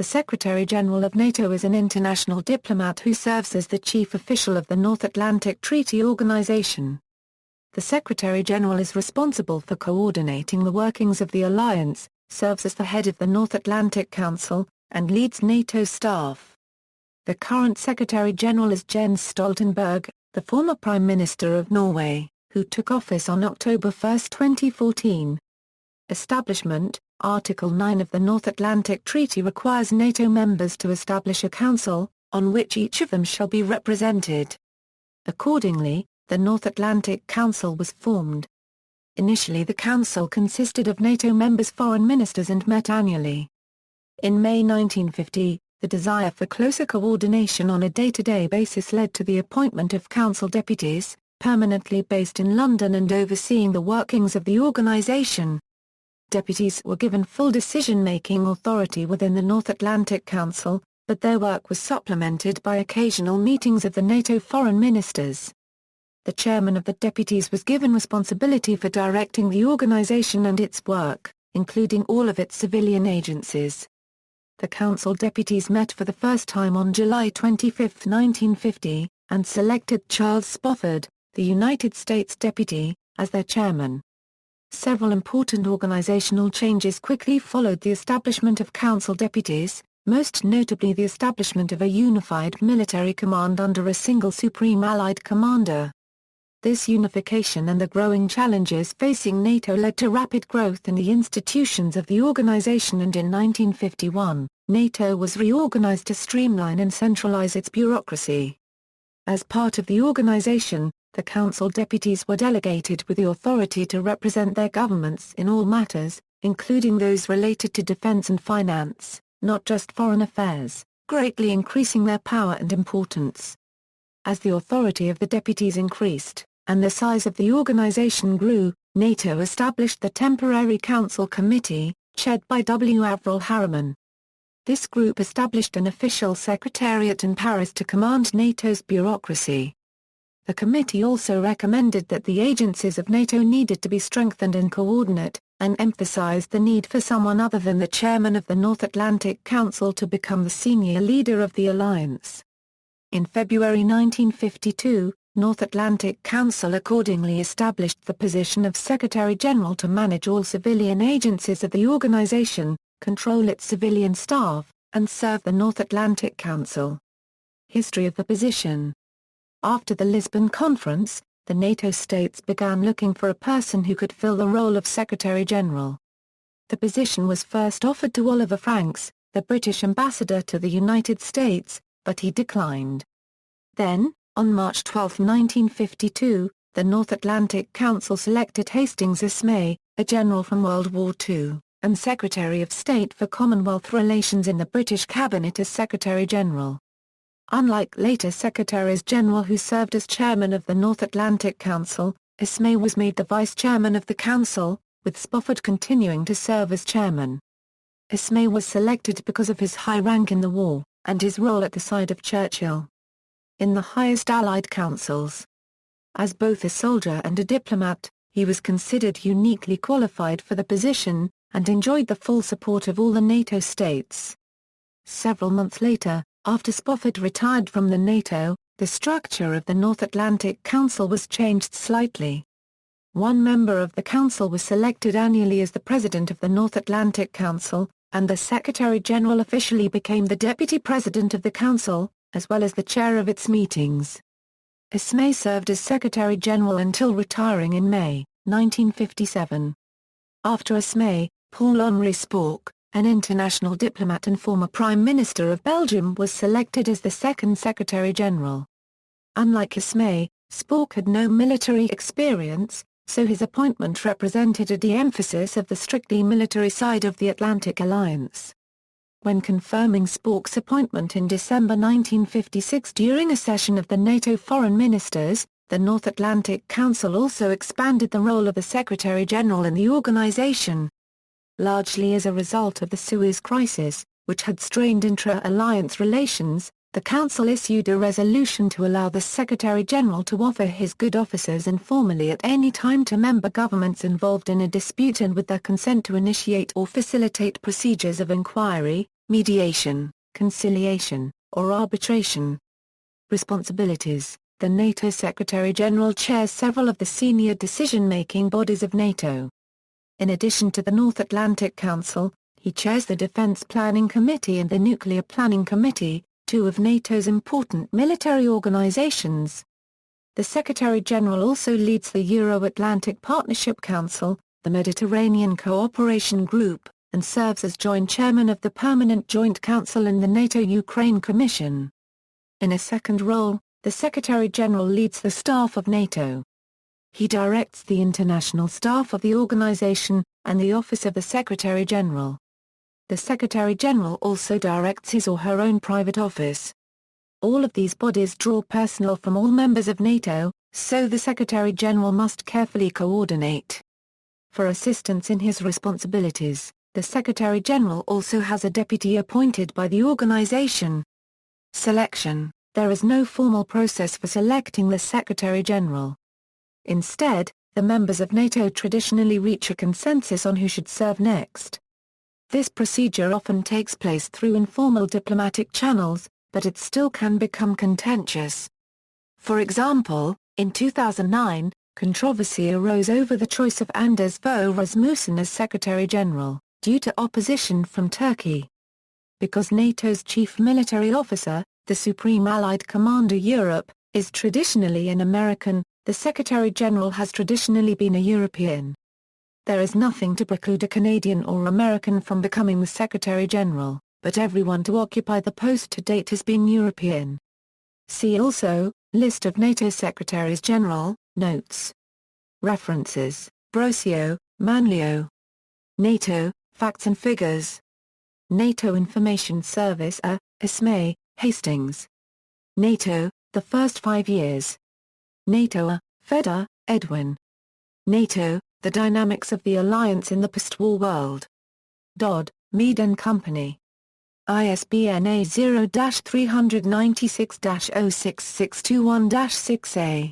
The Secretary General of NATO is an international diplomat who serves as the chief official of the North Atlantic Treaty Organization. The Secretary General is responsible for coordinating the workings of the alliance, serves as the head of the North Atlantic Council, and leads NATO staff. The current Secretary General is Jens Stoltenberg, the former Prime Minister of Norway, who took office on October 1, 2014. Establishment: Article 9 of the North Atlantic Treaty requires NATO members to establish a council, on which each of them shall be represented. Accordingly, the North Atlantic Council was formed. Initially the council consisted of NATO members' foreign ministers and met annually. In May 1950, the desire for closer coordination on a day-to-day basis led to the appointment of council deputies, permanently based in London and overseeing the workings of the organization. Deputies were given full decision-making authority within the North Atlantic Council, but their work was supplemented by occasional meetings of the NATO foreign ministers. The chairman of the deputies was given responsibility for directing the organization and its work, including all of its civilian agencies. The council deputies met for the first time on July 25, 1950, and selected Charles Spofford, the United States deputy, as their chairman. Several important organizational changes quickly followed the establishment of council deputies, most notably the establishment of a unified military command under a single Supreme Allied Commander. This unification and the growing challenges facing NATO led to rapid growth in the institutions of the organization, and in 1951, NATO was reorganized to streamline and centralize its bureaucracy. As part of the organization, the council deputies were delegated with the authority to represent their governments in all matters, including those related to defense and finance, not just foreign affairs, greatly increasing their power and importance. As the authority of the deputies increased, and the size of the organization grew, NATO established the Temporary Council Committee, chaired by W. Avril Harriman. This group established an official secretariat in Paris to command NATO's bureaucracy. The committee also recommended that the agencies of NATO needed to be strengthened and coordinate, and emphasized the need for someone other than the chairman of the North Atlantic Council to become the senior leader of the alliance. In February 1952, North Atlantic Council accordingly established the position of Secretary General to manage all civilian agencies of the organization, control its civilian staff, and serve the North Atlantic Council. History of the position. After the Lisbon Conference, the NATO states began looking for a person who could fill the role of Secretary General. The position was first offered to Oliver Franks, the British ambassador to the United States, but he declined. Then, on March 12, 1952, the North Atlantic Council selected Hastings Ismay, a general from World War II, and Secretary of State for Commonwealth Relations in the British Cabinet as Secretary General. Unlike later Secretaries General who served as chairman of the North Atlantic Council, Ismay was made the vice chairman of the council, with Spofford continuing to serve as chairman. Ismay was selected because of his high rank in the war, and his role at the side of Churchill in the highest Allied councils. As both a soldier and a diplomat, he was considered uniquely qualified for the position, and enjoyed the full support of all the NATO states. Several months later, after Spofford retired from the NATO, the structure of the North Atlantic Council was changed slightly. One member of the council was selected annually as the president of the North Atlantic Council, and the Secretary General officially became the deputy president of the council, as well as the chair of its meetings. Ismay served as Secretary General until retiring in May, 1957. After Ismay, Paul-Henri Spaak, an international diplomat and former Prime Minister of Belgium, was selected as the second Secretary General. Unlike Ismay, Spaak had no military experience, so his appointment represented a de-emphasis of the strictly military side of the Atlantic Alliance. When confirming Spaak's appointment in December 1956 during a session of the NATO foreign ministers, the North Atlantic Council also expanded the role of the Secretary General in the organization. Largely as a result of the Suez Crisis, which had strained intra-alliance relations, the Council issued a resolution to allow the Secretary General to offer his good offices informally at any time to member governments involved in a dispute and with their consent to initiate or facilitate procedures of inquiry, mediation, conciliation, or arbitration. Responsibilities: the NATO Secretary General chairs several of the senior decision-making bodies of NATO. In addition to the North Atlantic Council, he chairs the Defense Planning Committee and the Nuclear Planning Committee, two of NATO's important military organizations. The Secretary-General also leads the Euro-Atlantic Partnership Council, the Mediterranean Cooperation Group, and serves as joint chairman of the Permanent Joint Council and the NATO-Ukraine Commission. In a second role, the Secretary-General leads the staff of NATO. He directs the international staff of the organization, and the Office of the Secretary-General. The Secretary-General also directs his or her own private office. All of these bodies draw personnel from all members of NATO, so the Secretary-General must carefully coordinate. For assistance in his responsibilities, the Secretary-General also has a deputy appointed by the organization. Selection: there is no formal process for selecting the Secretary-General. Instead, the members of NATO traditionally reach a consensus on who should serve next. This procedure often takes place through informal diplomatic channels, but it still can become contentious. For example, in 2009, controversy arose over the choice of Anders Fogh Rasmussen as Secretary-General, due to opposition from Turkey. Because NATO's chief military officer, the Supreme Allied Commander Europe, is traditionally an American, the Secretary-General has traditionally been a European. There is nothing to preclude a Canadian or American from becoming the Secretary-General, but everyone to occupy the post to date has been European. See also, List of NATO Secretaries-General, Notes. References: Brosio, Manlio. NATO, Facts and Figures. NATO Information Service Ismay, Hastings. NATO, The First 5 Years. NATO Feder, Edwin. NATO, The Dynamics of the Alliance in the Post-War World. Dodd, Mead and Company. ISBN A0-396-06621-6A.